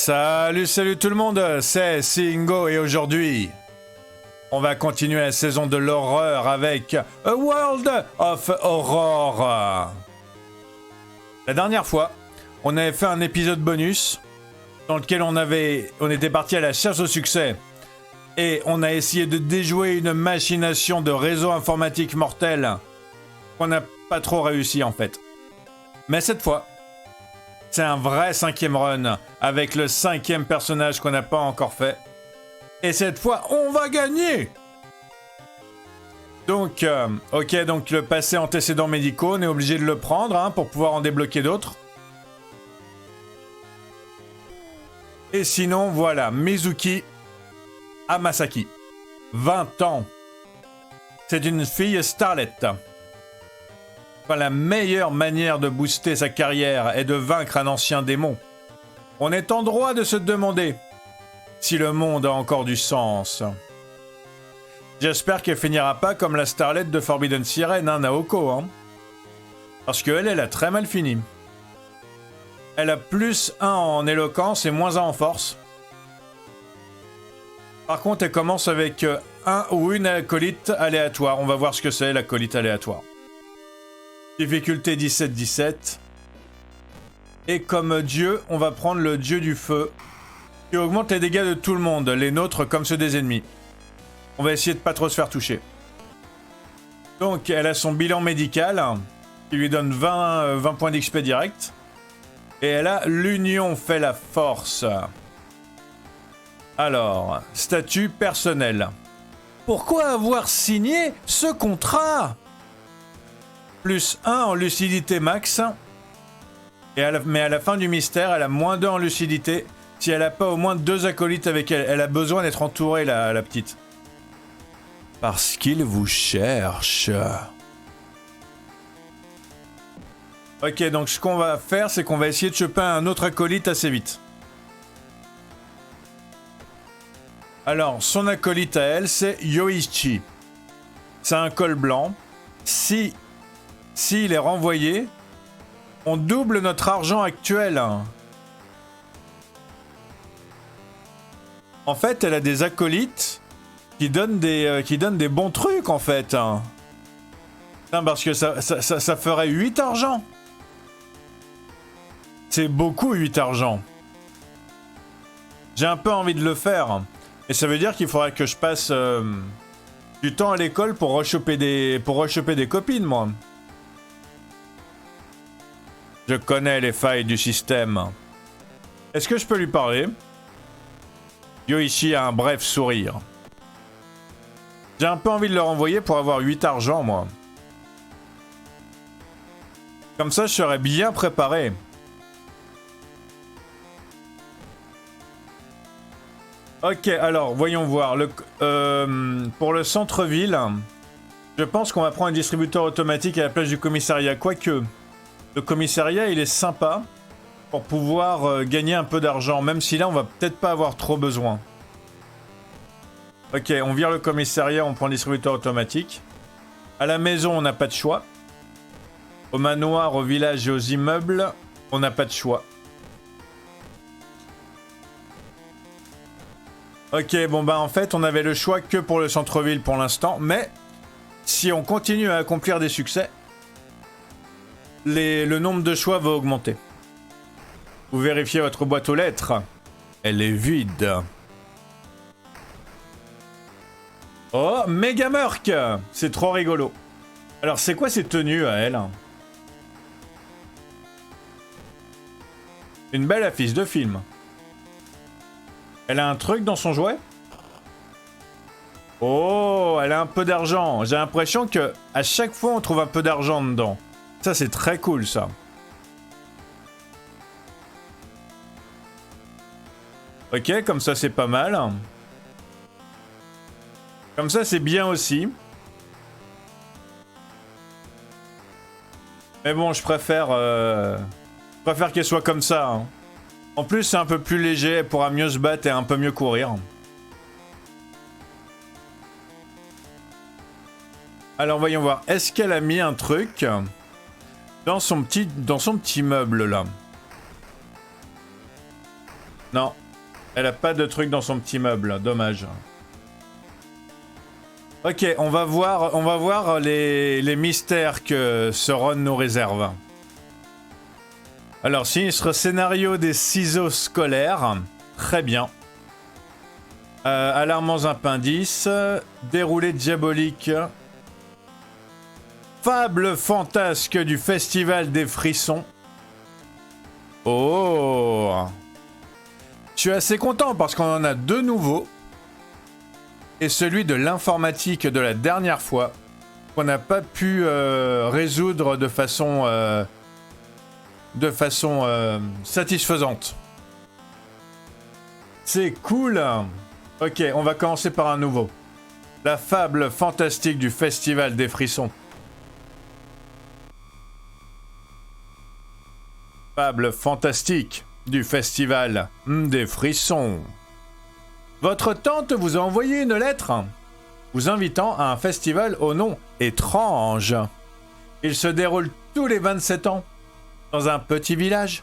Salut tout le monde, c'est Singo et aujourd'hui, on va continuer la saison de l'horreur avec A World of Horror. La dernière fois, on avait fait un épisode bonus dans lequel on était parti à la chasse au succès et on a essayé de déjouer une machination de réseau informatique mortel qu'on n'a pas trop réussi en fait. Mais cette fois, c'est un vrai 5e run avec le 5e personnage qu'on n'a pas encore fait. Et cette fois, on va gagner! Donc, donc le passé antécédents médicaux, on est obligé de le prendre pour pouvoir en débloquer d'autres. Et sinon, voilà, Mizuki Hamasaki. 20 ans. C'est une fille starlet. Enfin, la meilleure manière de booster sa carrière est de vaincre un ancien démon. On est en droit de se demander si le monde a encore du sens. J'espère qu'elle finira pas comme la starlet de Forbidden Siren, Naoko. Parce qu'elle, elle a très mal fini. Elle a plus 1 en éloquence et moins 1 en force. Par contre, elle commence avec un ou une acolyte aléatoire. On va voir ce que c'est, l'acolyte aléatoire. Difficulté 17-17. Et comme dieu, on va prendre le dieu du feu, qui augmente les dégâts de tout le monde, les nôtres comme ceux des ennemis. On va essayer de pas trop se faire toucher. Donc, elle a son bilan médical, qui lui donne 20 points d'XP direct. Et elle a l'union fait la force. Alors, statut personnel. Pourquoi avoir signé ce contrat ? Plus 1 en lucidité max. Mais à la fin du mystère, elle a moins 2 en lucidité. Si elle n'a pas au moins 2 acolytes avec elle, elle a besoin d'être entourée, la petite. Parce qu'il vous cherche. Ok, donc ce qu'on va faire, c'est qu'on va essayer de choper un autre acolyte assez vite. Alors, son acolyte à elle, c'est Yoichi. C'est un col blanc. S'il est renvoyé, on double notre argent actuel. En fait, elle a des acolytes qui donnent des bons trucs, en fait. Putain, parce que ça ferait 8 argent. C'est beaucoup 8 argent. J'ai un peu envie de le faire. Et ça veut dire qu'il faudrait que je passe du temps à l'école pour rechoper des copines, moi. Je connais les failles du système. Est-ce que je peux lui parler ? Yoichi a un bref sourire. J'ai un peu envie de le renvoyer pour avoir 8 argent, moi. Comme ça, je serais bien préparé. Ok, alors, voyons voir. Pour le centre-ville, je pense qu'on va prendre un distributeur automatique à la place du commissariat. Quoique, le commissariat, il est sympa pour pouvoir gagner un peu d'argent, même si là, on va peut-être pas avoir trop besoin. Ok, on vire le commissariat, on prend le distributeur automatique. À la maison, on n'a pas de choix. Au manoir, au village et aux immeubles, on n'a pas de choix. Ok, bon bah en fait, on avait le choix que pour le centre-ville pour l'instant, mais si on continue à accomplir des succès, le nombre de choix va augmenter. Vous vérifiez votre boîte aux lettres. Elle est vide. Oh, méga murk! C'est trop rigolo. Alors, c'est quoi ces tenues à elle? Une belle affiche de film. Elle a un truc dans son jouet? Oh, elle a un peu d'argent. J'ai l'impression que à chaque fois, on trouve un peu d'argent dedans. Ça, c'est très cool, ça. Ok, comme ça, c'est pas mal. Comme ça, c'est bien aussi. Mais bon, je préfère qu'elle soit comme ça. En plus, c'est un peu plus léger, elle pourra mieux se battre et un peu mieux courir. Alors, voyons voir. Est-ce qu'elle a mis un truc dans son petit meuble, là? Non. Elle a pas de truc dans son petit meuble. Dommage. Ok, on va voir les mystères que ce run nous réserve. Alors, sinistre scénario des ciseaux scolaires. Très bien. Alarmants appendices. Déroulé diabolique. Fable fantasque du festival des frissons. Oh! Je suis assez content parce qu'on en a deux nouveaux. Et celui de l'informatique de la dernière fois, qu'on n'a pas pu résoudre de façon satisfaisante. C'est cool. Ok, on va commencer par un nouveau. La fable fantastique du festival des frissons. Fable fantastique du festival des frissons. Votre tante vous a envoyé une lettre vous invitant à un festival au nom étrange. Il se déroule tous les 27 ans dans un petit village.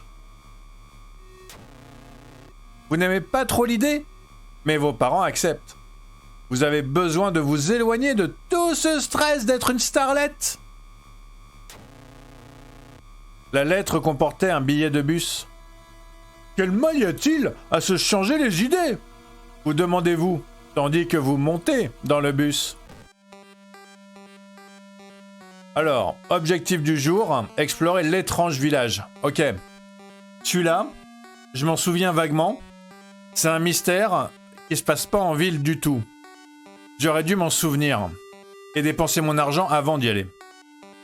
Vous n'aimez pas trop l'idée, mais vos parents acceptent. Vous avez besoin de vous éloigner de tout ce stress d'être une starlette. La lettre comportait un billet de bus. Quel mal y a-t-il à se changer les idées ? Vous demandez-vous, tandis que vous montez dans le bus. Alors, objectif du jour, explorer l'étrange village. Ok. Celui-là, je m'en souviens vaguement. C'est un mystère qui se passe pas en ville du tout. J'aurais dû m'en souvenir et dépenser mon argent avant d'y aller.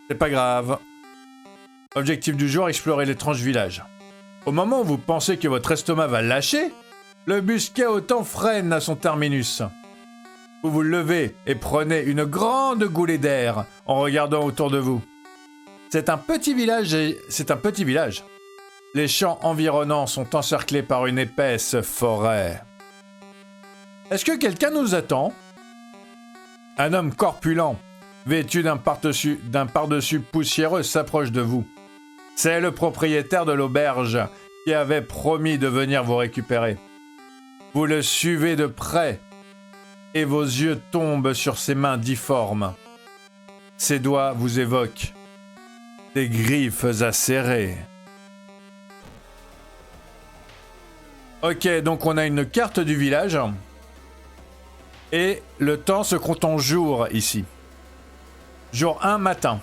C'est pas grave. Objectif du jour, explorer l'étrange village. Au moment où vous pensez que votre estomac va lâcher, le bus cahotant freine à son terminus. Vous vous levez et prenez une grande goulée d'air en regardant autour de vous. C'est un petit village. Les champs environnants sont encerclés par une épaisse forêt. Est-ce que quelqu'un nous attend ? Un homme corpulent, vêtu d'un pardessus poussiéreux, s'approche de vous. C'est le propriétaire de l'auberge qui avait promis de venir vous récupérer. Vous le suivez de près et vos yeux tombent sur ses mains difformes. Ses doigts vous évoquent des griffes acérées. Ok, donc on a une carte du village et le temps se compte en jours ici. Jour 1 matin.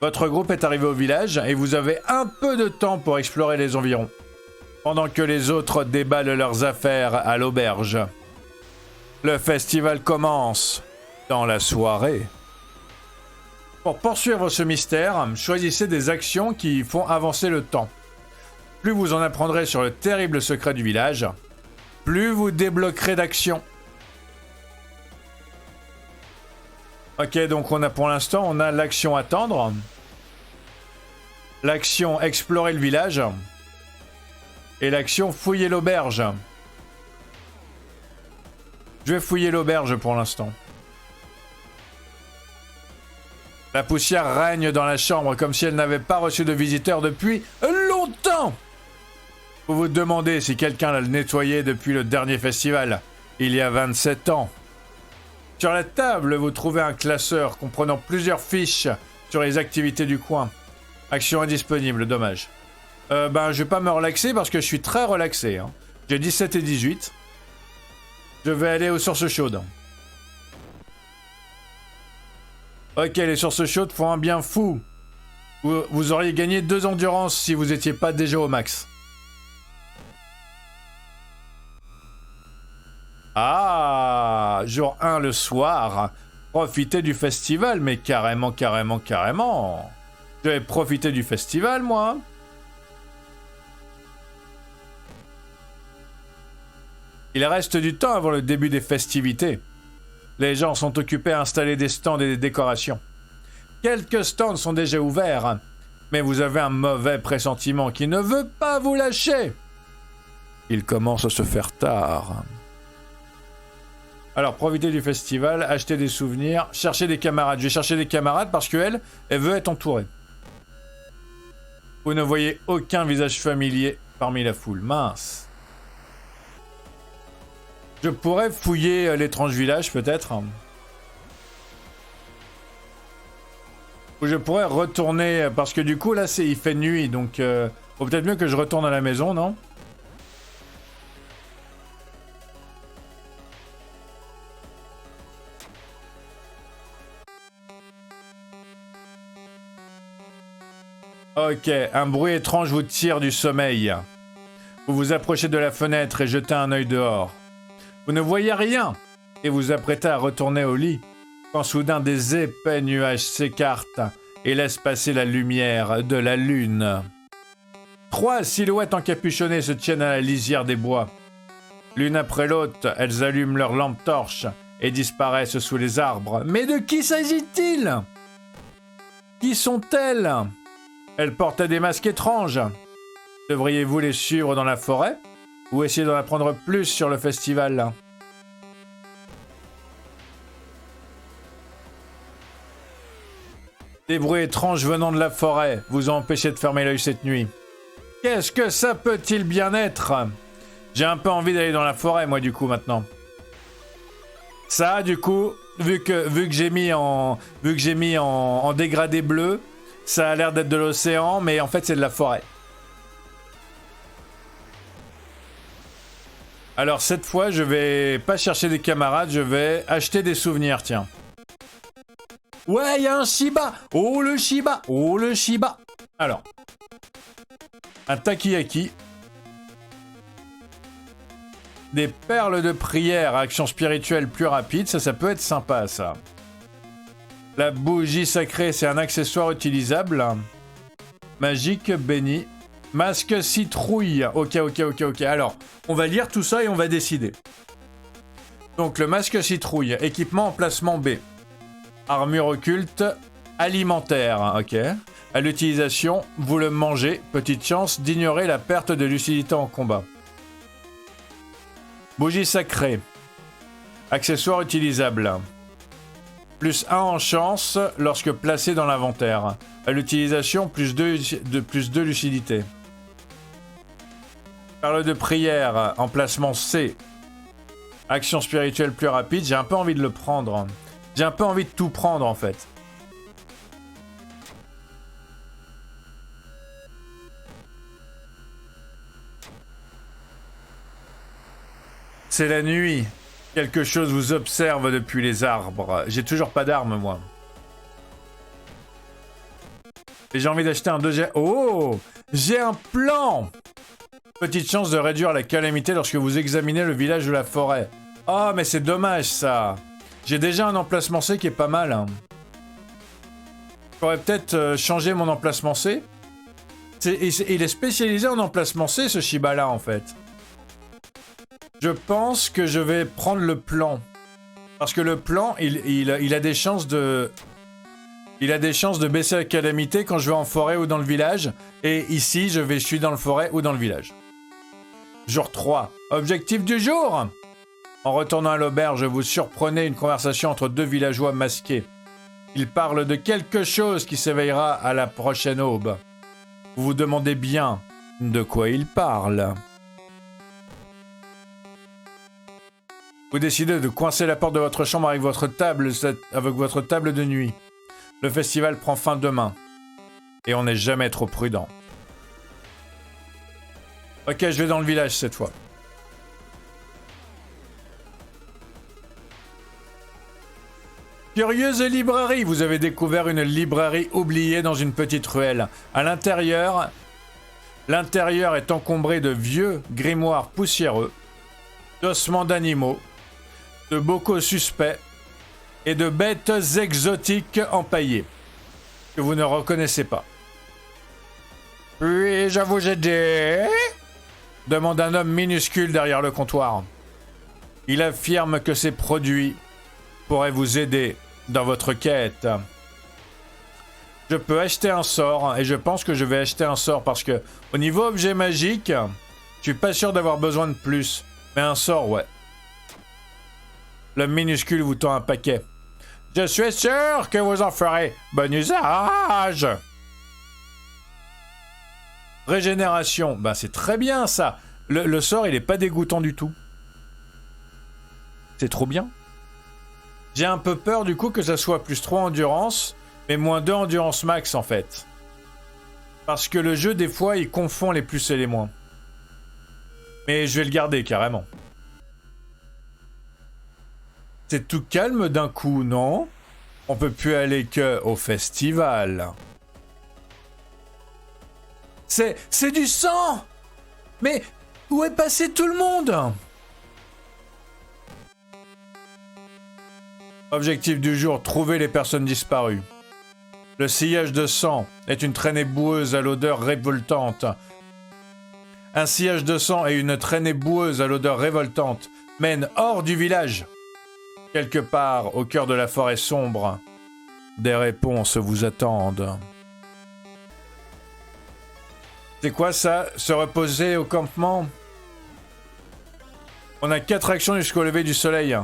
Votre groupe est arrivé au village et vous avez un peu de temps pour explorer les environs, pendant que les autres déballent leurs affaires à l'auberge. Le festival commence dans la soirée. Pour poursuivre ce mystère, choisissez des actions qui font avancer le temps. Plus vous en apprendrez sur le terrible secret du village, plus vous débloquerez d'actions. Ok, donc pour l'instant, on a l'action attendre, l'action explorer le village et l'action fouiller l'auberge. Je vais fouiller l'auberge pour l'instant. La poussière règne dans la chambre comme si elle n'avait pas reçu de visiteurs depuis longtemps. Vous vous demandez si quelqu'un l'a nettoyé depuis le dernier festival, il y a 27 ans. Sur la table, vous trouvez un classeur comprenant plusieurs fiches sur les activités du coin. Action indisponible, dommage. Je vais pas me relaxer parce que je suis très relaxé. Hein. J'ai 17 et 18. Je vais aller aux sources chaudes. Ok, les sources chaudes font un bien fou. Vous auriez gagné 2 endurances si vous étiez pas déjà au max. Ah, jour 1 le soir. Profitez du festival, mais carrément. Je vais profiter du festival, moi. Il reste du temps avant le début des festivités. Les gens sont occupés à installer des stands et des décorations. Quelques stands sont déjà ouverts, mais vous avez un mauvais pressentiment qui ne veut pas vous lâcher. Il commence à se faire tard. Alors, profitez du festival, achetez des souvenirs, cherchez des camarades. Je vais chercher des camarades parce qu'elle veut être entourée. Vous ne voyez aucun visage familier parmi la foule. Mince. Je pourrais fouiller l'étrange village, peut-être. Ou je pourrais retourner, parce que du coup, là, il fait nuit, donc... faut peut-être mieux que je retourne à la maison, non? Ok, un bruit étrange vous tire du sommeil. Vous vous approchez de la fenêtre et jetez un œil dehors. Vous ne voyez rien et vous apprêtez à retourner au lit quand soudain des épais nuages s'écartent et laissent passer la lumière de la lune. 3 silhouettes encapuchonnées se tiennent à la lisière des bois. L'une après l'autre, elles allument leurs lampes torches et disparaissent sous les arbres. Mais de qui s'agit-il? Qui sont-elles? Elles portent des masques étranges. Devriez-vous les suivre dans la forêt ou essayer d'en apprendre plus sur le festival? Des bruits étranges venant de la forêt vous ont empêché de fermer l'œil cette nuit. Qu'est-ce que ça peut-il bien être? J'ai un peu envie d'aller dans la forêt, moi, du coup, maintenant. Ça, du coup, vu que j'ai mis en dégradé bleu, ça a l'air d'être de l'océan, mais en fait, c'est de la forêt. Alors, cette fois, je vais pas chercher des camarades, je vais acheter des souvenirs, tiens. Ouais, il y a un Shiba! Oh, le Shiba! Oh, le Shiba! Alors, un Takoyaki. Des perles de prière à action spirituelle plus rapide, ça peut être sympa, ça. La bougie sacrée, c'est un accessoire utilisable. Magique, béni. Masque citrouille. Ok. Alors, on va lire tout ça et on va décider. Donc, le masque citrouille. Équipement, emplacement B. Armure occulte, alimentaire. Ok. À l'utilisation, vous le mangez. Petite chance d'ignorer la perte de lucidité en combat. Bougie sacrée. Accessoire utilisable. Plus 1 en chance lorsque placé dans l'inventaire. À l'utilisation, plus 2 lucidité. Perle de prière, emplacement C. Action spirituelle plus rapide. J'ai un peu envie de le prendre. J'ai un peu envie de tout prendre, en fait. C'est la nuit. Quelque chose vous observe depuis les arbres. J'ai toujours pas d'arme, moi. Et j'ai envie d'acheter un deuxième... Oh! J'ai un plan! Petite chance de réduire la calamité lorsque vous examinez le village ou la forêt. Oh, mais c'est dommage, ça. J'ai déjà un emplacement C qui est pas mal. Hein. J'aurais peut-être changé mon emplacement C. Il est spécialisé en emplacement C, ce Shiba-là, en fait. Je pense que je vais prendre le plan. Parce que le plan, il a des chances de... Il a des chances de baisser la calamité quand je vais en forêt ou dans le village. Et ici, je suis dans le forêt ou dans le village. Jour 3. Objectif du jour. En retournant à l'auberge, vous surprenez une conversation entre 2 villageois masqués. Ils parlent de quelque chose qui s'éveillera à la prochaine aube. Vous vous demandez bien de quoi ils parlent. Vous décidez de coincer la porte de votre chambre avec votre table de nuit. Le festival prend fin demain. Et on n'est jamais trop prudent. Ok, je vais dans le village cette fois. Curieuse librairie, vous avez découvert une librairie oubliée dans une petite ruelle. À l'intérieur est encombré de vieux grimoires poussiéreux, d'ossements d'animaux, de bocaux suspects et de bêtes exotiques empaillées que vous ne reconnaissez pas. Puis-je vous aider? Demande un homme minuscule derrière le comptoir. Il affirme que ces produits pourraient vous aider dans votre quête. Je peux acheter un sort et je pense que je vais acheter un sort parce que au niveau objet magique, je suis pas sûr d'avoir besoin de plus. Mais un sort, ouais. L'homme minuscule vous tend un paquet. Je suis sûr que vous en ferez bon usage. Régénération, bah c'est très bien ça. Le sort, il est pas dégoûtant du tout. C'est trop bien. J'ai un peu peur du coup que ça soit plus 3 endurance, mais moins 2 endurance max en fait. Parce que le jeu, des fois, il confond les plus et les moins. Mais je vais le garder carrément. C'est tout calme d'un coup, non? On peut plus aller que au festival. C'est du sang! Mais où est passé tout le monde? Objectif du jour, trouver les personnes disparues. Le sillage de sang est une traînée boueuse à l'odeur révoltante. Un sillage de sang et une traînée boueuse à l'odeur révoltante mènent hors du village. Quelque part au cœur de la forêt sombre, des réponses vous attendent. C'est quoi ça? Se reposer au campement? On a 4 actions jusqu'au lever du soleil.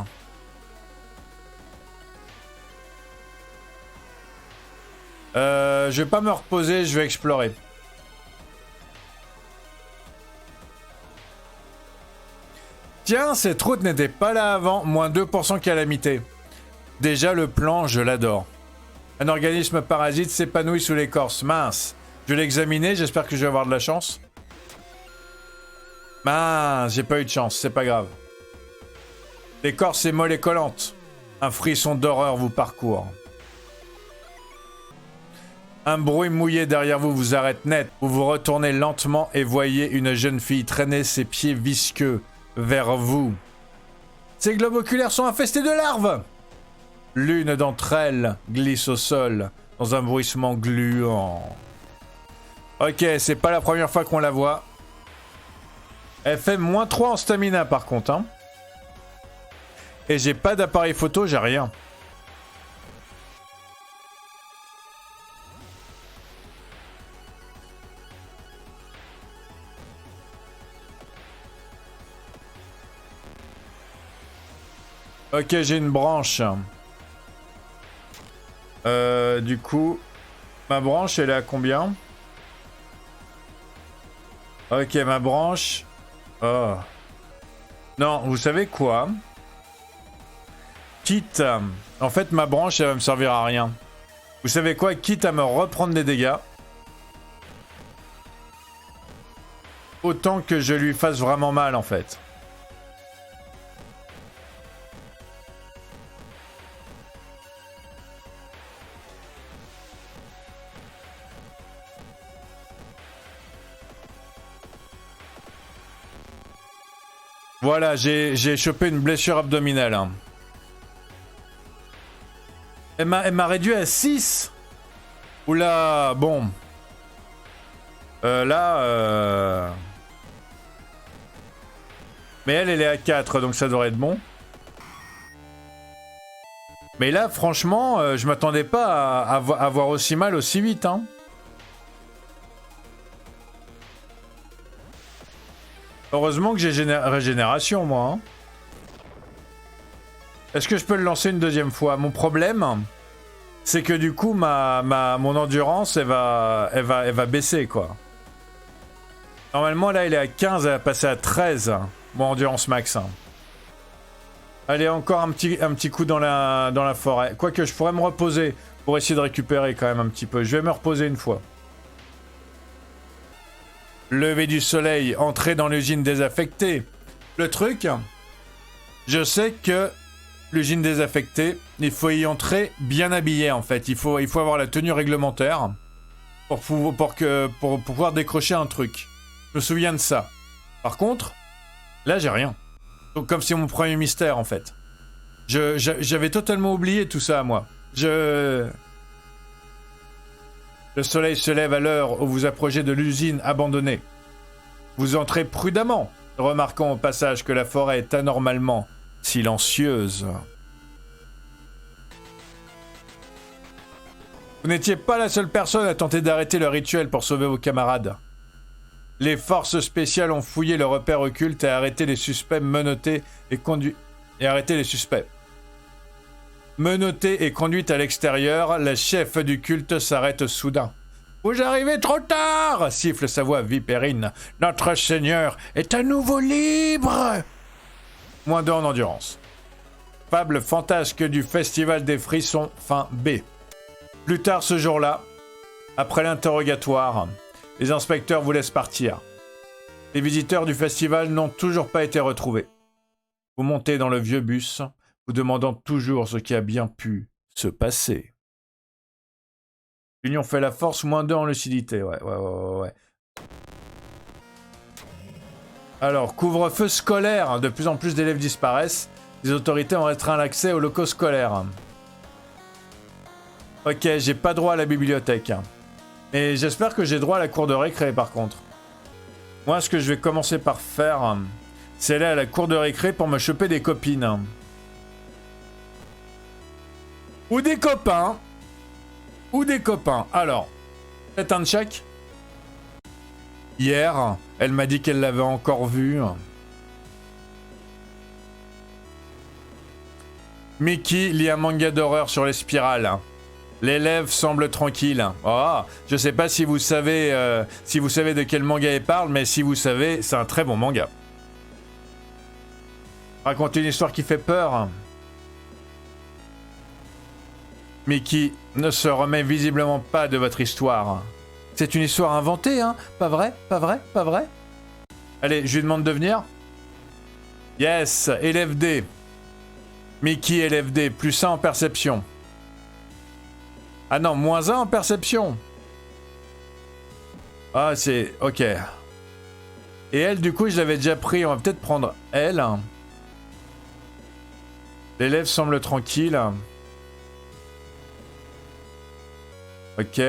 Je vais pas me reposer, je vais explorer. Tiens, cette route n'était pas là avant, moins 2% calamité. Déjà le plan, je l'adore. Un organisme parasite s'épanouit sous l'écorce, mince. Je l'ai examiné, j'espère que je vais avoir de la chance. Mince, j'ai pas eu de chance, c'est pas grave. L'écorce est molle et collante. Un frisson d'horreur vous parcourt. Un bruit mouillé derrière vous vous arrête net. Vous vous retournez lentement et voyez une jeune fille traîner ses pieds visqueux vers vous. Ces globes oculaires sont infestés de larves. L'une d'entre elles glisse au sol dans un bruissement gluant. Ok, c'est pas la première fois qu'on la voit. Elle fait moins 3 en stamina par contre. Hein. Et j'ai pas d'appareil photo, j'ai rien. Ok, j'ai une branche. Du coup, ma branche, elle est à combien? Ok, ma branche... Oh. Non, vous savez quoi? Quitte... En fait, ma branche, elle va me servir à rien. Vous savez quoi? Quitte à me reprendre des dégâts, autant que je lui fasse vraiment mal, en fait. Voilà, j'ai chopé une blessure abdominale. Hein. Elle m'a réduit à 6. Oula, bon. Mais elle est à 4, donc ça devrait être bon. Mais là, franchement, je m'attendais pas à avoir aussi mal aussi vite. Hein. Heureusement que j'ai régénération, moi. Hein. Est-ce que je peux le lancer une deuxième fois? Mon problème, c'est que du coup, mon endurance, elle va baisser, quoi. Normalement, là, elle est à 15, elle va passer à 13. Mon endurance max. Hein. Allez, encore un petit coup dans la forêt. Quoique, je pourrais me reposer pour essayer de récupérer quand même un petit peu. Je vais me reposer une fois. Lever du soleil, entrer dans l'usine désaffectée. Le truc, je sais que l'usine désaffectée, il faut y entrer bien habillé en fait. Il faut avoir la tenue réglementaire pour pouvoir décrocher un truc. Je me souviens de ça. Par contre, là j'ai rien. Donc comme c'est mon premier mystère en fait. J'avais totalement oublié tout ça moi. Le soleil se lève à l'heure où vous approchez de l'usine abandonnée. Vous entrez prudemment, remarquant au passage que la forêt est anormalement silencieuse. Vous n'étiez pas la seule personne à tenter d'arrêter le rituel pour sauver vos camarades. Les forces spéciales ont fouillé le repère occulte et arrêté les suspects menottés et conduits. Menottée et conduite à l'extérieur, la chef du culte s'arrête soudain. « Vous arrivez trop tard !» siffle sa voix vipérine. « Notre Seigneur est à nouveau libre !» Moins 2 en endurance. Fable fantasque du Festival des Frissons, fin B. Plus tard ce jour-là, après l'interrogatoire, les inspecteurs vous laissent partir. Les visiteurs du festival n'ont toujours pas été retrouvés. Vous montez dans le vieux bus, vous demandant toujours ce qui a bien pu se passer. L'union fait la force, -2 en lucidité, ouais. Alors, couvre-feu scolaire, de plus en plus d'élèves disparaissent. Les autorités ont restreint l'accès aux locaux scolaires. Ok, j'ai pas droit à la bibliothèque. Et j'espère que j'ai droit à la cour de récré par contre. Moi, ce que je vais commencer par faire, c'est aller à la cour de récré pour me choper des copines. Ou des copains. Alors, faites un check. Hier, elle m'a dit qu'elle l'avait encore vu. Mickey lit un manga d'horreur sur les spirales. L'élève semble tranquille. Oh, je sais pas si vous savez de quel manga elle parle, mais si vous savez, c'est un très bon manga. Racontez une histoire qui fait peur. Mickey ne se remet visiblement pas de votre histoire. C'est une histoire inventée, hein? Pas vrai? Allez, je lui demande de venir. Yes, élève D. Mickey, élève D, +1 en perception. Ah non, -1 en perception. Ah, c'est... Ok. Et elle, du coup, je l'avais déjà pris. On va peut-être prendre elle. L'élève semble tranquille. Ok.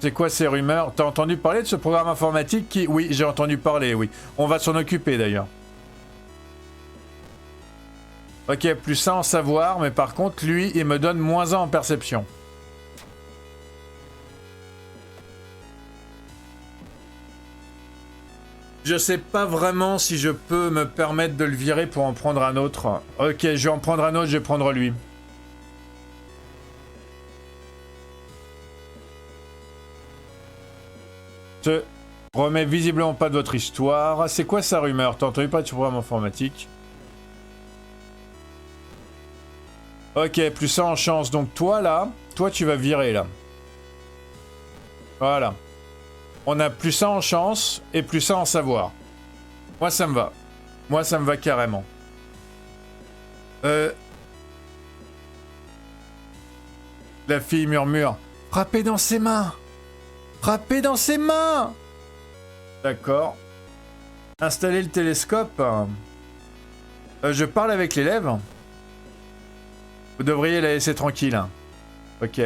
C'est quoi ces rumeurs? T'as entendu parler de ce programme informatique qui... Oui, j'ai entendu parler, oui. On va s'en occuper, d'ailleurs. Ok, +1 en savoir, mais par contre, lui, il me donne -1 en perception. Je sais pas vraiment si je peux me permettre de le virer pour en prendre un autre. Ok, je vais en prendre un autre, je vais prendre lui. Se remet visiblement pas de votre histoire. C'est quoi sa rumeur? T'as entendu parler du programme informatique? Ok, +1 en chance. Donc toi là, toi tu vas virer là. Voilà. On a +1 en chance et +1 en savoir. Moi ça me va. Moi ça me va carrément. La fille murmure. Frappez dans ses mains. Frappez dans ses mains. D'accord. Installer le télescope. Je parle avec l'élève. Vous devriez la laisser tranquille. Ok.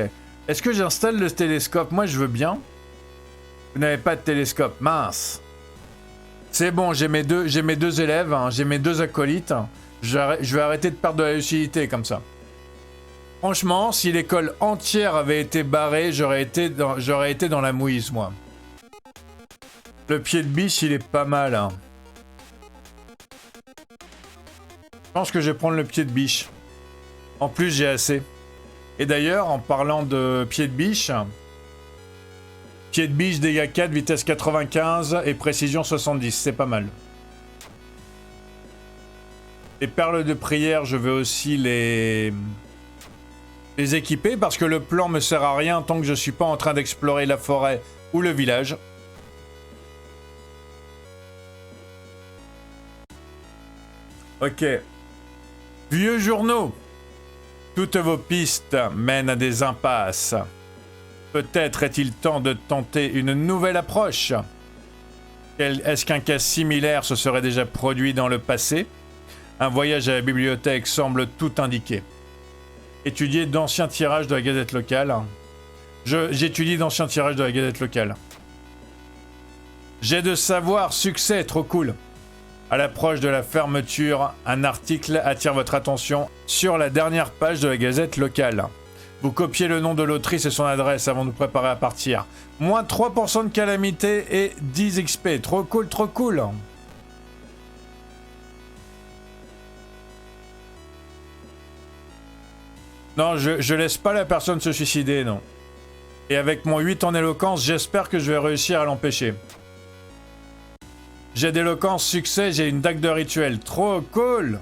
Est-ce que j'installe le télescope? Moi je veux bien. Vous n'avez pas de télescope, mince. C'est bon, j'ai mes deux élèves, hein, j'ai mes 2 acolytes. Je vais arrêter de perdre de la lucidité comme ça. Franchement, si l'école entière avait été barrée, j'aurais été dans la mouise, moi. Le pied de biche, il est pas mal. Hein. Je pense que je vais prendre le pied de biche. En plus, j'ai assez. Et d'ailleurs, en parlant de pied de biche... Pied de biche, dégâts 4, vitesse 95 et précision 70, c'est pas mal. Les perles de prière, je vais aussi les équiper parce que le plan me sert à rien tant que je suis pas en train d'explorer la forêt ou le village. Ok. Vieux journaux. Toutes vos pistes mènent à des impasses. Peut-être est-il temps de tenter une nouvelle approche. Est-ce qu'un cas similaire se serait déjà produit dans le passé? Un voyage à la bibliothèque semble tout indiquer. Étudier d'anciens tirages de la Gazette locale. J'étudie d'anciens tirages de la Gazette locale. J'ai de savoir, succès, trop cool. À l'approche de la fermeture, un article attire votre attention sur la dernière page de la Gazette locale. Vous copiez le nom de l'autrice et son adresse avant de vous préparer à partir. Moins 3% de calamité et 10 XP. Trop cool, trop cool. Non, je laisse pas la personne se suicider, non. Et avec mon 8 en éloquence, j'espère que je vais réussir à l'empêcher. J'ai d'éloquence, succès, j'ai une dague de rituel. Trop cool.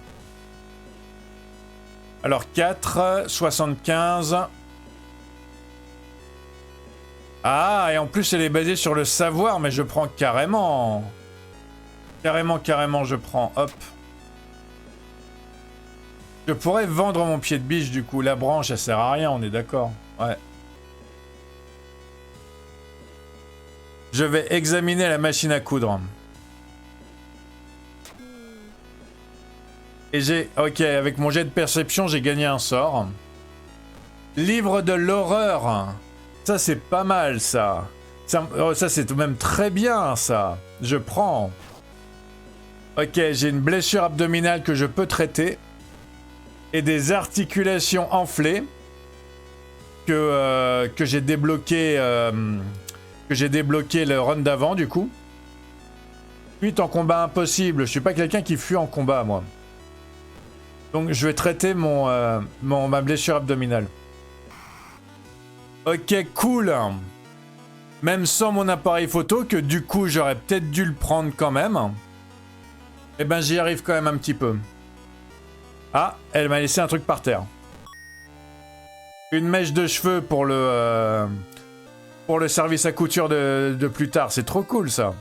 Alors 4, 75. Ah, et en plus elle est basée sur le savoir, mais je prends carrément. Carrément, je prends. Hop. Je pourrais vendre mon pied de biche du coup. La branche, elle sert à rien, on est d'accord. Ouais. Je vais examiner la machine à coudre. Et j'ai... Ok, avec mon jet de perception, j'ai gagné un sort. Livre de l'horreur. Ça, c'est pas mal, ça. Ça, c'est tout de même très bien, ça. Je prends. Ok, j'ai une blessure abdominale que je peux traiter. Et des articulations enflées. Que j'ai débloqué... que j'ai débloqué le run d'avant, du coup. Fuite en combat impossible. Je suis pas quelqu'un qui fuit en combat, moi. Donc, je vais traiter ma blessure abdominale. Ok, cool. Même sans mon appareil photo, que du coup, j'aurais peut-être dû le prendre quand même. Eh ben, j'y arrive quand même un petit peu. Ah, elle m'a laissé un truc par terre. Une mèche de cheveux pour le service à couture de plus tard. C'est trop cool, ça.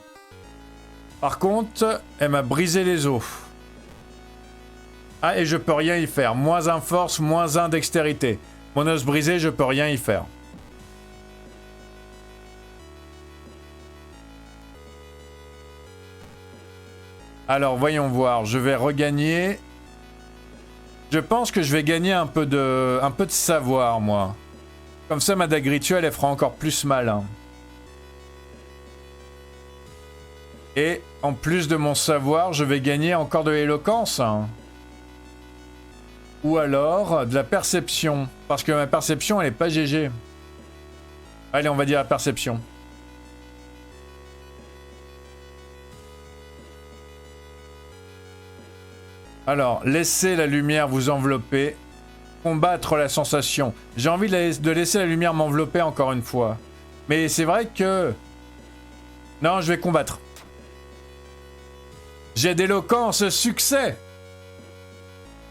Par contre, elle m'a brisé les os. Ah, et je peux rien y faire. Moins 1 force, moins 1 dextérité. Mon os brisé, je peux rien y faire. Alors, voyons voir. Je vais regagner. Je pense que je vais gagner un peu de savoir, moi. Comme ça, ma dague rituelle, elle fera encore plus mal. Hein. Et en plus de mon savoir, je vais gagner encore de l'éloquence. Hein. Ou alors de la perception. Parce que ma perception, elle est pas GG. Allez, on va dire la perception. Alors, laissez la lumière vous envelopper. Combattre la sensation. J'ai envie de laisser la lumière m'envelopper encore une fois. Mais c'est vrai que... Non, je vais combattre. J'ai d'éloquence, succès!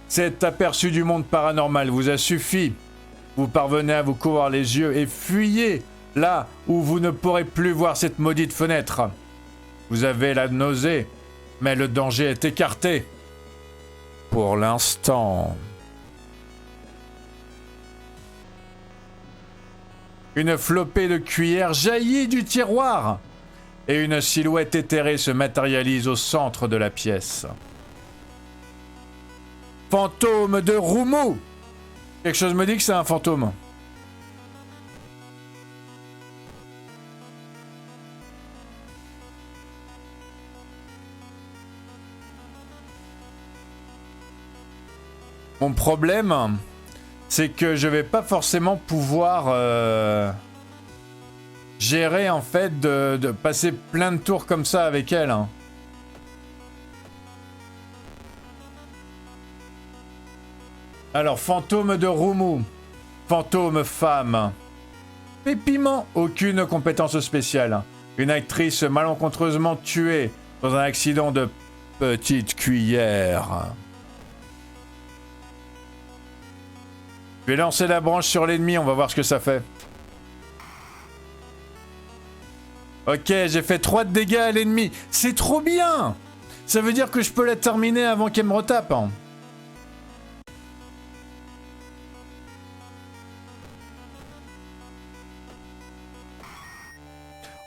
Cet aperçu du monde paranormal vous a suffi. Vous parvenez à vous couvrir les yeux et fuyez là où vous ne pourrez plus voir cette maudite fenêtre. Vous avez la nausée, mais le danger est écarté. Pour l'instant. Une flopée de cuillères jaillit du tiroir et une silhouette éthérée se matérialise au centre de la pièce. Fantôme de Roumu! Quelque chose me dit que c'est un fantôme. Mon problème, c'est que je vais pas forcément pouvoir gérer en fait de passer plein de tours comme ça avec elle. Hein. Alors, fantôme de Roumu, fantôme femme. Pépiment, aucune compétence spéciale. Une actrice malencontreusement tuée dans un accident de petite cuillère. Je vais lancer la branche sur l'ennemi, on va voir ce que ça fait. Ok, j'ai fait 3 de dégâts à l'ennemi. C'est trop bien! Ça veut dire que je peux la terminer avant qu'elle me retape. Hein.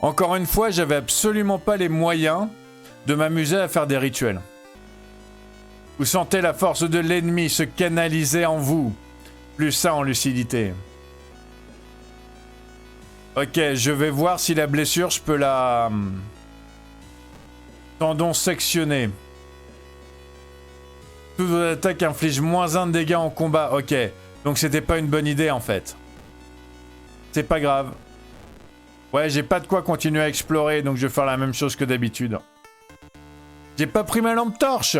Encore une fois, j'avais absolument pas les moyens de m'amuser à faire des rituels. Vous sentez la force de l'ennemi se canaliser en vous. Plus ça en lucidité. Ok, je vais voir si la blessure, je peux la... Tendon sectionné. Toutes vos attaques infligent moins 1 de dégâts en combat. Ok, donc c'était pas une bonne idée en fait. C'est pas grave. Ouais, j'ai pas de quoi continuer à explorer, donc je vais faire la même chose que d'habitude. J'ai pas pris ma lampe torche.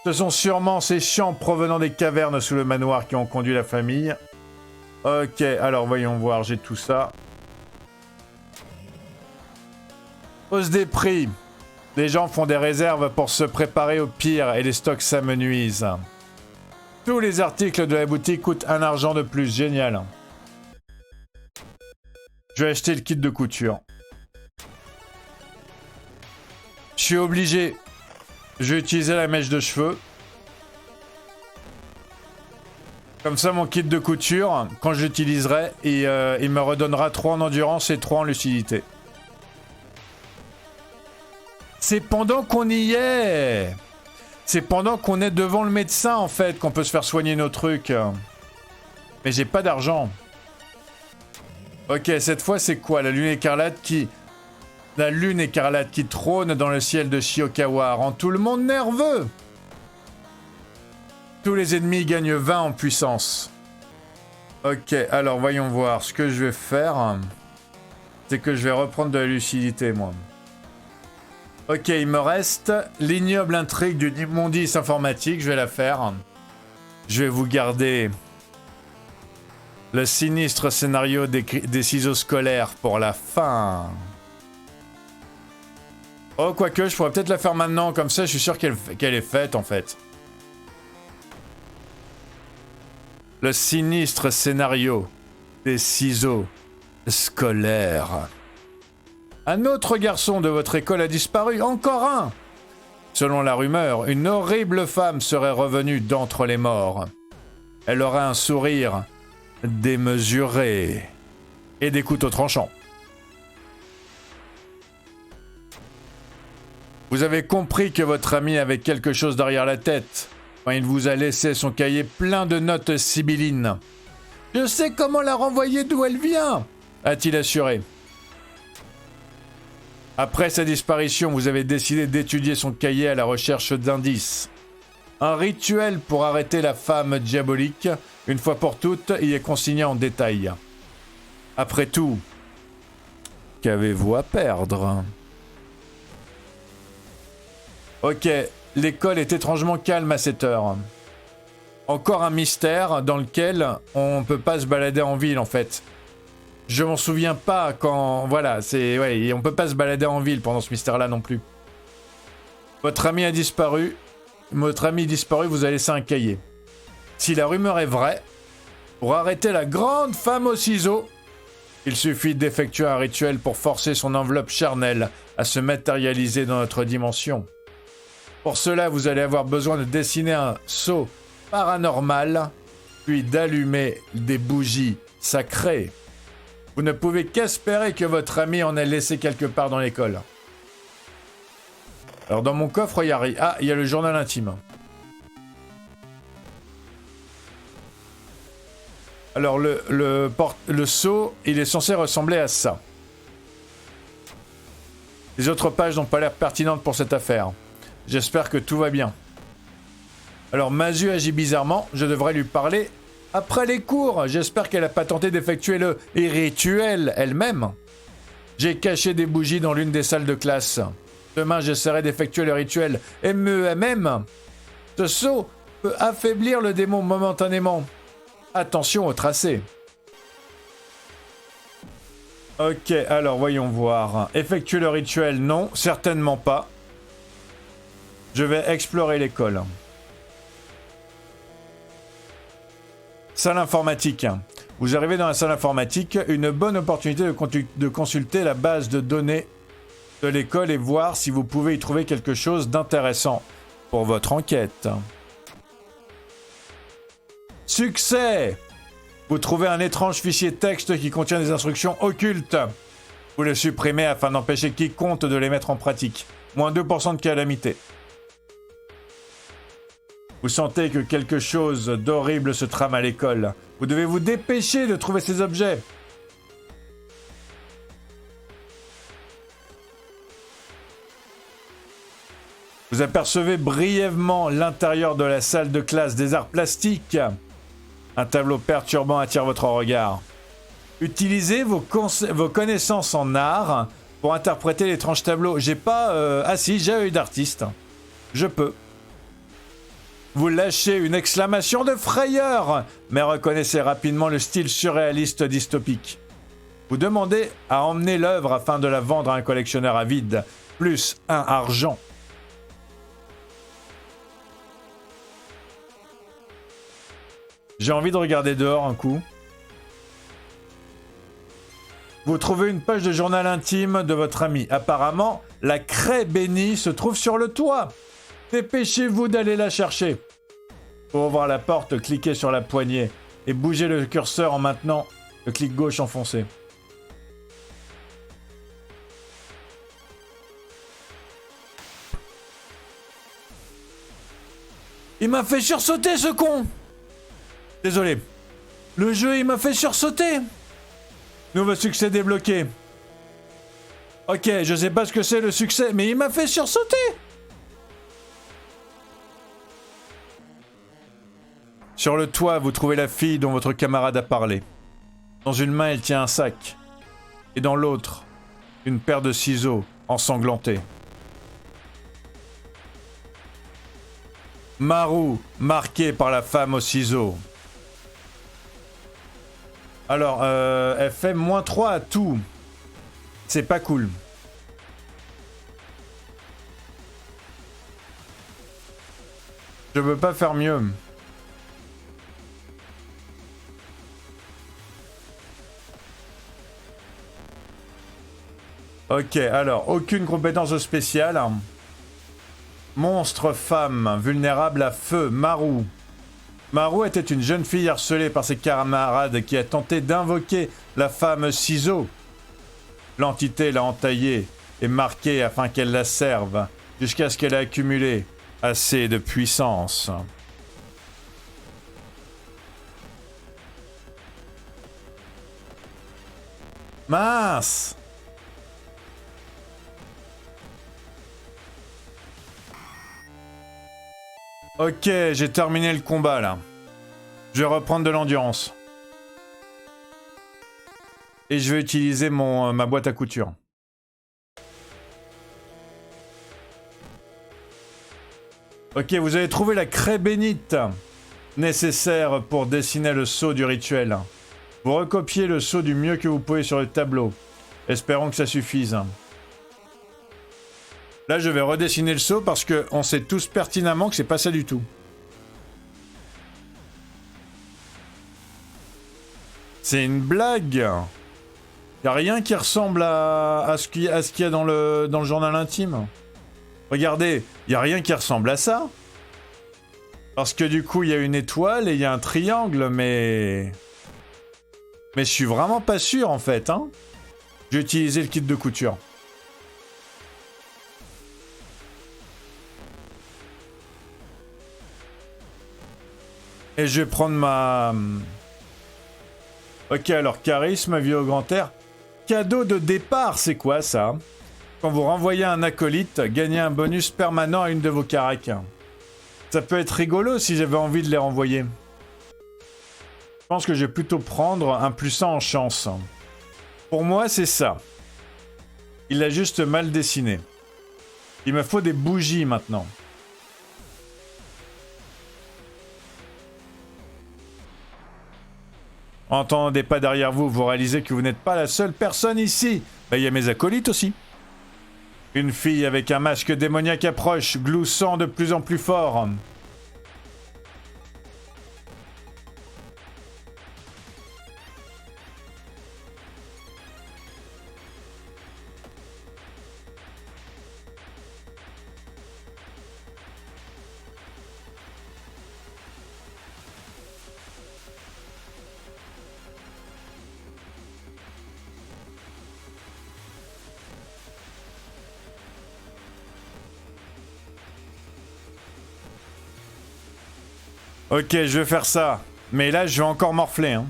Ce sont sûrement ces chants provenant des cavernes sous le manoir qui ont conduit la famille. Ok, alors voyons voir, j'ai tout ça. Hausse des prix. Les gens font des réserves pour se préparer au pire et les stocks s'amenuisent. Tous les articles de la boutique coûtent 1 argent de plus. Génial. Je vais acheter le kit de couture. Je suis obligé. Je vais utiliser la mèche de cheveux. Comme ça, mon kit de couture, quand je l'utiliserai, il me redonnera 3 en endurance et 3 en lucidité. C'est pendant qu'on y est. C'est pendant qu'on est devant le médecin, en fait, qu'on peut se faire soigner nos trucs. Mais j'ai pas d'argent. Ok, cette fois, c'est quoi? La lune écarlate qui trône dans le ciel de Shiokawa rend tout le monde nerveux. Tous les ennemis gagnent 20 en puissance. Ok, alors voyons voir. Ce que je vais faire, c'est que je vais reprendre de la lucidité, moi. Ok, il me reste l'ignoble intrigue d'une immondice informatique. Je vais la faire. Je vais vous garder le sinistre scénario des ciseaux scolaires pour la fin. Oh, quoique, je pourrais peut-être la faire maintenant. Comme ça, je suis sûr qu'elle est faite, en fait. Le sinistre scénario des ciseaux scolaires. Un autre garçon de votre école a disparu. Encore un! Selon la rumeur, une horrible femme serait revenue d'entre les morts. Elle aurait un sourire démesuré et des couteaux tranchants. Vous avez compris que votre ami avait quelque chose derrière la tête quand il vous a laissé son cahier plein de notes sibyllines. « Je sais comment la renvoyer d'où elle vient !» a-t-il assuré. Après sa disparition, vous avez décidé d'étudier son cahier à la recherche d'indices. Un rituel pour arrêter la femme diabolique, une fois pour toutes, y est consigné en détail. Après tout, qu'avez-vous à perdre ? Ok, l'école est étrangement calme à cette heure. Encore un mystère dans lequel on peut pas se balader en ville, en fait. Je m'en souviens pas quand... Voilà, c'est... Ouais, on peut pas se balader en ville pendant ce mystère-là non plus. Votre ami a disparu. Votre ami disparu vous a laissé un cahier. Si la rumeur est vraie, pour arrêter la grande femme aux ciseaux, il suffit d'effectuer un rituel pour forcer son enveloppe charnelle à se matérialiser dans notre dimension. Pour cela, vous allez avoir besoin de dessiner un sceau paranormal, puis d'allumer des bougies sacrées. Vous ne pouvez qu'espérer que votre ami en ait laissé quelque part dans l'école. Alors dans mon coffre, il y a... Ah, il y a le journal intime. Alors le sceau, il est censé ressembler à ça. Les autres pages n'ont pas l'air pertinentes pour cette affaire. J'espère que tout va bien. Alors Mazu agit bizarrement, je devrais lui parler après les cours. J'espère qu'elle n'a pas tenté d'effectuer le rituel elle-même. J'ai caché des bougies dans l'une des salles de classe. Demain, j'essaierai d'effectuer le rituel MEMM. Ce sceau peut affaiblir le démon momentanément. Attention au tracé. Ok, alors voyons voir. Effectuer le rituel, non, certainement pas. Je vais explorer l'école. Salle informatique. Vous arrivez dans la salle informatique, une bonne opportunité de consulter la base de données de l'école et voir si vous pouvez y trouver quelque chose d'intéressant pour votre enquête. Succès! Vous trouvez un étrange fichier texte qui contient des instructions occultes. Vous le supprimez afin d'empêcher quiconque de les mettre en pratique. Moins 2% de calamité. Vous sentez que quelque chose d'horrible se trame à l'école. Vous devez vous dépêcher de trouver ces objets. Vous apercevez brièvement l'intérieur de la salle de classe des arts plastiques. Un tableau perturbant attire votre regard. Utilisez vos connaissances en art pour interpréter l'étrange tableau. J'ai pas... Ah si, j'ai œil d'artiste. Je peux. Vous lâchez une exclamation de frayeur, mais reconnaissez rapidement le style surréaliste dystopique. Vous demandez à emmener l'œuvre afin de la vendre à un collectionneur avide, plus 1 argent. J'ai envie de regarder dehors un coup. Vous trouvez une page de journal intime de votre ami. Apparemment, la craie bénie se trouve sur le toit. Dépêchez-vous d'aller la chercher. Pour ouvrir la porte, cliquez sur la poignée et bougez le curseur en maintenant le clic gauche enfoncé. Il m'a fait sursauter ce con! Désolé. Le jeu, il m'a fait sursauter! Nouveau succès débloqué. Ok, je sais pas ce que c'est le succès, mais il m'a fait sursauter! Sur le toit, vous trouvez la fille dont votre camarade a parlé. Dans une main, elle tient un sac. Et dans l'autre, une paire de ciseaux ensanglantés. Maru, marqué par la femme aux ciseaux. Alors, elle fait -3 à tout. C'est pas cool. Je veux pas faire mieux. Ok, alors, aucune compétence spéciale. Monstre femme, vulnérable à feu, Maru. Maru était une jeune fille harcelée par ses camarades qui a tenté d'invoquer la femme ciseau. L'entité l'a entaillée et marquée afin qu'elle la serve, jusqu'à ce qu'elle ait accumulé assez de puissance. Mince! Ok, j'ai terminé le combat là. Je vais reprendre de l'endurance. Et je vais utiliser ma boîte à couture. Ok, vous avez trouvé la craie bénite nécessaire pour dessiner le sceau du rituel. Vous recopiez le sceau du mieux que vous pouvez sur le tableau. Espérons que ça suffise. Là, je vais redessiner le sceau parce qu'on sait tous pertinemment que c'est pas ça du tout. C'est une blague. Y a rien qui ressemble à ce qu'il y a dans le journal intime. Regardez, y a rien qui ressemble à ça. Parce que du coup, il y a une étoile et il y a un triangle, mais je suis vraiment pas sûr en fait, hein. J'ai utilisé le kit de couture. Et je vais prendre ma... Ok, alors charisme, vie au grand air. Cadeau de départ, c'est quoi ça? Quand vous renvoyez un acolyte, gagnez un bonus permanent à une de vos caracs. Ça peut être rigolo si j'avais envie de les renvoyer. Je pense que je vais plutôt prendre un +100 en chance. Pour moi, c'est ça. Il l'a juste mal dessiné. Il me faut des bougies maintenant. Entendez pas derrière vous, vous réalisez que vous n'êtes pas la seule personne ici. Ben, y a mes acolytes aussi. Une fille avec un masque démoniaque approche, gloussant de plus en plus fort. Ok, je vais faire ça. Mais là, je vais encore morfler, hein.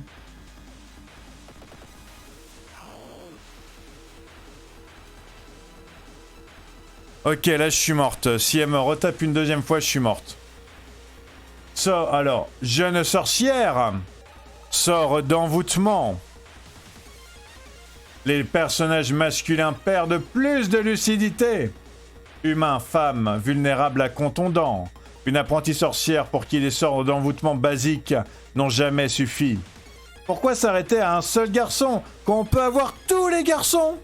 Ok, là, je suis morte. Si elle me retape une deuxième fois, je suis morte. Sort, alors, jeune sorcière. Sort d'envoûtement. Les personnages masculins perdent plus de lucidité. Humain, femme, vulnérable à contondant. Une apprentie sorcière pour qui les sorts d'envoûtement basiques n'ont jamais suffi. Pourquoi s'arrêter à un seul garçon quand on peut avoir tous les garçons?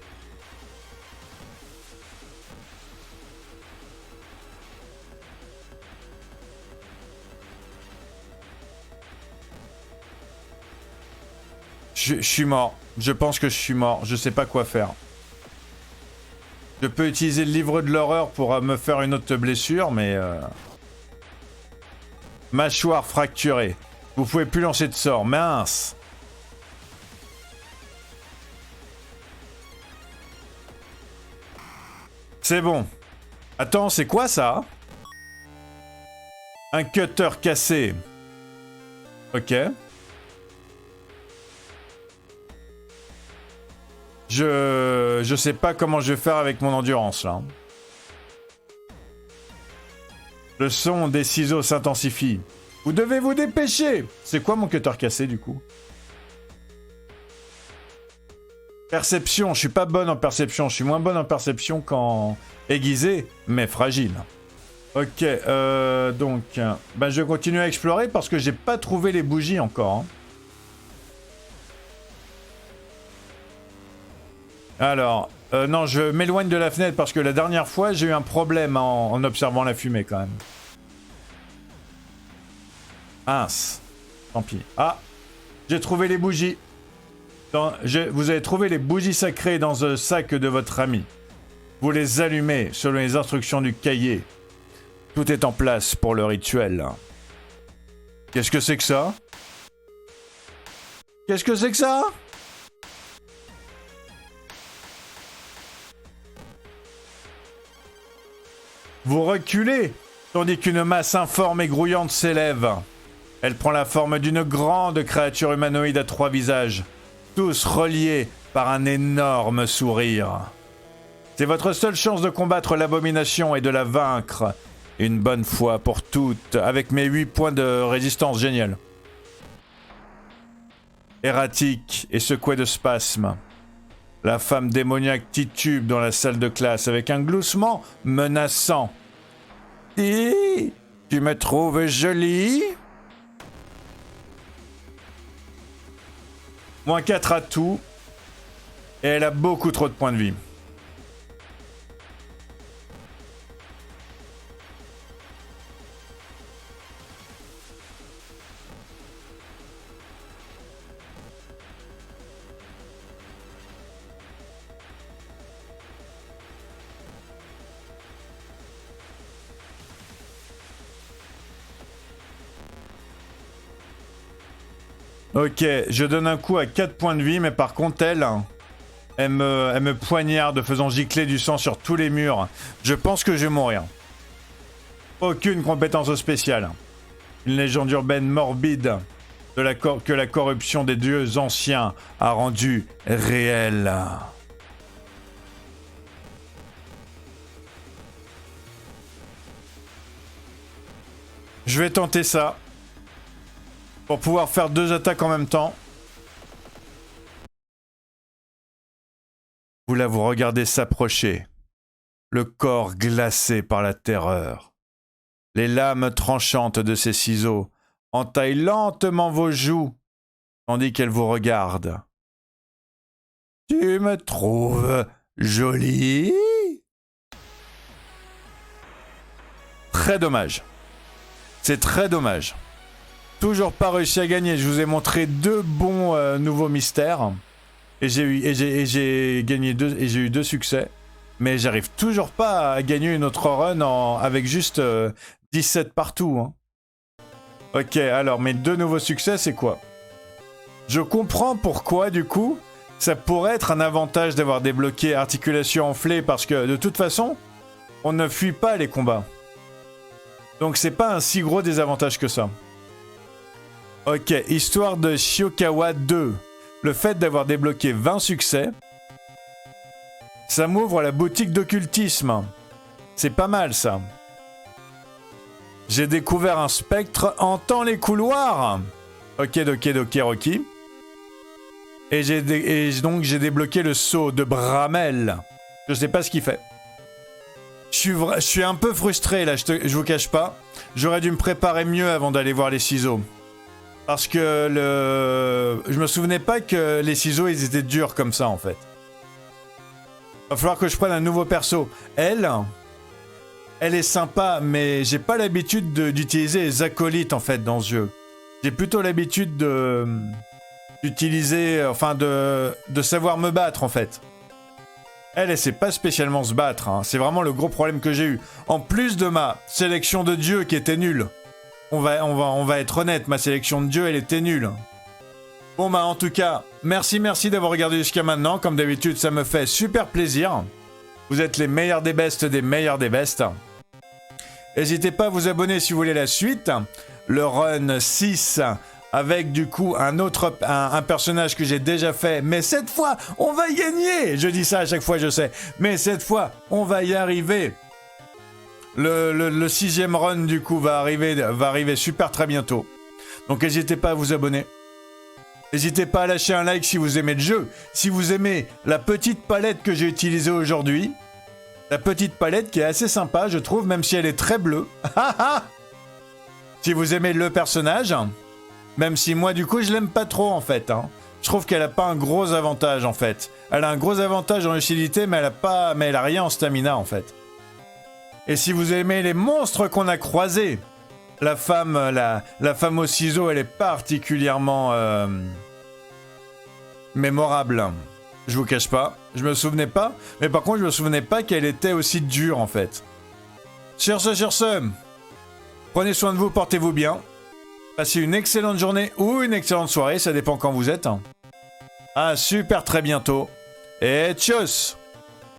Je suis mort. Je pense que je suis mort. Je sais pas quoi faire. Je peux utiliser le livre de l'horreur pour me faire une autre blessure, mais... Mâchoire fracturée. Vous pouvez plus lancer de sort. Mince. C'est bon. Attends, c'est quoi ça? Un cutter cassé. Ok. Je sais pas comment je vais faire avec mon endurance là. Le son des ciseaux s'intensifie. Vous devez vous dépêcher. C'est quoi mon cutter cassé du coup? Perception, je suis pas bonne en perception. Je suis moins bonne en perception qu'en aiguisé, mais fragile. Ok, donc... Bah, je vais continuer à explorer parce que j'ai pas trouvé les bougies encore. Hein. Alors, non, je m'éloigne de la fenêtre parce que la dernière fois, j'ai eu un problème en observant la fumée quand même. Mince. Tant pis. Ah, j'ai trouvé les bougies. Vous avez trouvé les bougies sacrées dans le sac de votre ami. Vous les allumez selon les instructions du cahier. Tout est en place pour le rituel. Qu'est-ce que c'est que ça? Qu'est-ce que c'est que ça? Vous reculez, tandis qu'une masse informe et grouillante s'élève. Elle prend la forme d'une grande créature humanoïde à 3 visages, tous reliés par un énorme sourire. C'est votre seule chance de combattre l'abomination et de la vaincre, une bonne fois pour toutes, avec mes 8 points de résistance génial. Erratique et secouée de spasmes, la femme démoniaque titube dans la salle de classe avec un gloussement menaçant. Dis, tu me trouves jolie? Moins 4 à tout. Et elle a beaucoup trop de points de vie. Ok, je donne un coup à 4 points de vie, mais par contre, elle me poignarde faisant gicler du sang sur tous les murs. Je pense que je vais mourir. Aucune compétence spéciale. Une légende urbaine morbide que la corruption des dieux anciens a rendue réelle. Je vais tenter ça. Pour pouvoir faire 2 attaques en même temps. Vous regardez s'approcher. Le corps glacé par la terreur. Les lames tranchantes de ses ciseaux entaillent lentement vos joues, tandis qu'elle vous regarde. Tu me trouves jolie? Très dommage. C'est très dommage. Toujours pas réussi à gagner. Je vous ai montré 2 bons nouveaux mystères. Et j'ai gagné 2 et j'ai eu 2 succès. Mais j'arrive toujours pas à gagner une autre run avec juste 17 partout. Hein. Ok, alors mes 2 nouveaux succès, c'est quoi? Je comprends pourquoi, du coup, ça pourrait être un avantage d'avoir débloqué Articulation enflée, parce que, de toute façon, on ne fuit pas les combats. Donc c'est pas un si gros désavantage que ça. Ok, histoire de Shiokawa 2. Le fait d'avoir débloqué 20 succès, ça m'ouvre la boutique d'occultisme. C'est pas mal ça. J'ai découvert un spectre hantant les couloirs. Ok, Rocky. Et donc j'ai débloqué le sceau de Bramel. Je sais pas ce qu'il fait. Je suis un peu frustré là, je vous cache pas. J'aurais dû me préparer mieux avant d'aller voir les ciseaux. Parce que je me souvenais pas que les ciseaux ils étaient durs comme ça en fait. Va falloir que je prenne un nouveau perso. Elle est sympa, mais j'ai pas l'habitude d'utiliser les acolytes en fait dans ce jeu. J'ai plutôt l'habitude d'utiliser, enfin de savoir me battre en fait. Elle sait pas spécialement se battre, hein. C'est vraiment le gros problème que j'ai eu. En plus de ma sélection de dieu qui était nulle. On va être honnête, ma sélection de dieu, elle était nulle. Bon bah en tout cas, merci d'avoir regardé jusqu'à maintenant. Comme d'habitude, ça me fait super plaisir. Vous êtes les meilleurs des bestes des meilleurs des bestes. N'hésitez pas à vous abonner si vous voulez la suite. Le run 6 avec du coup un personnage que j'ai déjà fait. Mais cette fois, on va y gagner. Je dis ça à chaque fois, je sais. Mais cette fois, on va y arriver. Le 6e run du coup va arriver super très bientôt. Donc n'hésitez pas à vous abonner. N'hésitez pas à lâcher un like si vous aimez le jeu. Si vous aimez la petite palette que j'ai utilisée aujourd'hui. La petite palette qui est assez sympa, je trouve, même si elle est très bleue. Si vous aimez le personnage, même si moi, du coup, je l'aime pas trop, en fait. Hein. Je trouve qu'elle a pas un gros avantage, en fait. Elle a un gros avantage en utilité, mais elle a rien en stamina, en fait. Et si vous aimez les monstres qu'on a croisés, la femme au ciseau, elle est particulièrement mémorable. Je vous cache pas, je me souvenais pas, mais par contre je me souvenais pas qu'elle était aussi dure en fait. Sur ce, prenez soin de vous, portez-vous bien. Passez une excellente journée ou une excellente soirée, ça dépend quand vous êtes. À super très bientôt et tchuss!